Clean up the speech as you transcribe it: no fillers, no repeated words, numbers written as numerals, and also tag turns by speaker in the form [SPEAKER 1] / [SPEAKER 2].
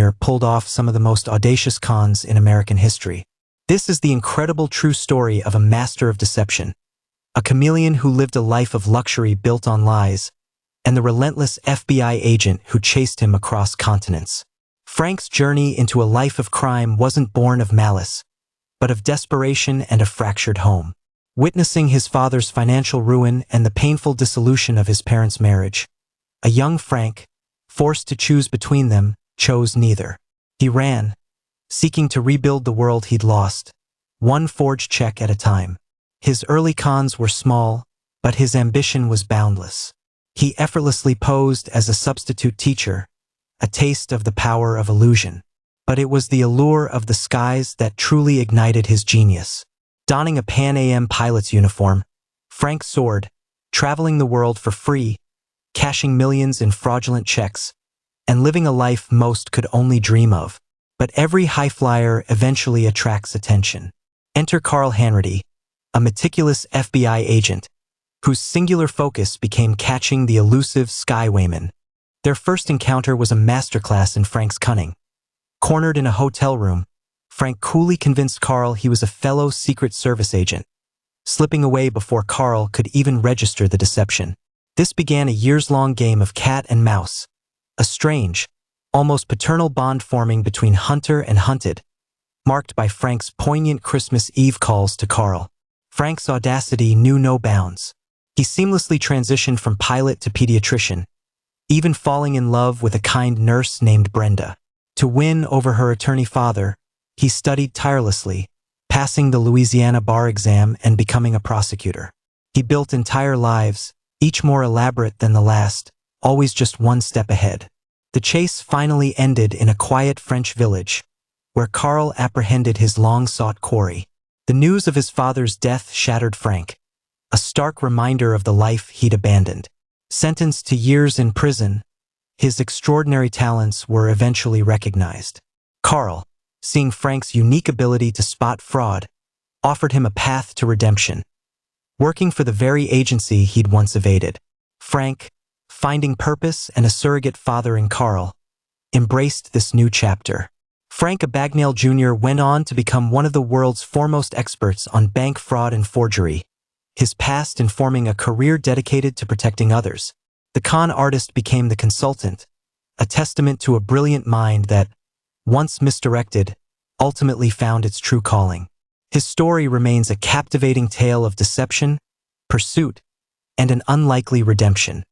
[SPEAKER 1] Jr. pulled off some of the most audacious cons in American history. This is the incredible true story of a master of deception, a chameleon who lived a life of luxury built on lies, and the relentless FBI agent who chased him across continents. Frank's journey into a life of crime wasn't born of malice, but of desperation and a fractured home. Witnessing his father's financial ruin and the painful dissolution of his parents' marriage, a young Frank, forced to choose between them, chose neither. He ran, seeking to rebuild the world he'd lost, one forged check at a time. His early cons were small, but his ambition was boundless. He effortlessly posed as a substitute teacher, a taste of the power of illusion. But it was the allure of the skies that truly ignited his genius. Donning a Pan Am pilot's uniform, Frank soared, traveling the world for free, cashing millions in fraudulent checks, and living a life most could only dream of. But every high flyer eventually attracts attention. Enter Carl Hanratty, a meticulous FBI agent, whose singular focus became catching the elusive Skywayman. Their first encounter was a masterclass in Frank's cunning. Cornered in a hotel room, Frank coolly convinced Carl he was a fellow Secret Service agent, slipping away before Carl could even register the deception. This began a years-long game of cat and mouse, a strange, almost paternal bond forming between hunter and hunted, marked by Frank's poignant Christmas Eve calls to Carl. Frank's audacity knew no bounds. He seamlessly transitioned from pilot to pediatrician, even falling in love with a kind nurse named Brenda. To win over her attorney father, he studied tirelessly, passing the Louisiana bar exam and becoming a prosecutor. He built entire lives, each more elaborate than the last, always just one step ahead. The chase finally ended in a quiet French village, where Carl apprehended his long-sought quarry. The news of his father's death shattered Frank, a stark reminder of the life he'd abandoned. Sentenced to years in prison, his extraordinary talents were eventually recognized. Carl, seeing Frank's unique ability to spot fraud, offered him a path to redemption, working for the very agency he'd once evaded. Frank, finding purpose and a surrogate father in Carl, embraced this new chapter. Frank Abagnale Jr. went on to become one of the world's foremost experts on bank fraud and forgery, his past informing a career dedicated to protecting others. The con artist became the consultant, a testament to a brilliant mind that, once misdirected, ultimately found its true calling. His story remains a captivating tale of deception, pursuit, and an unlikely redemption.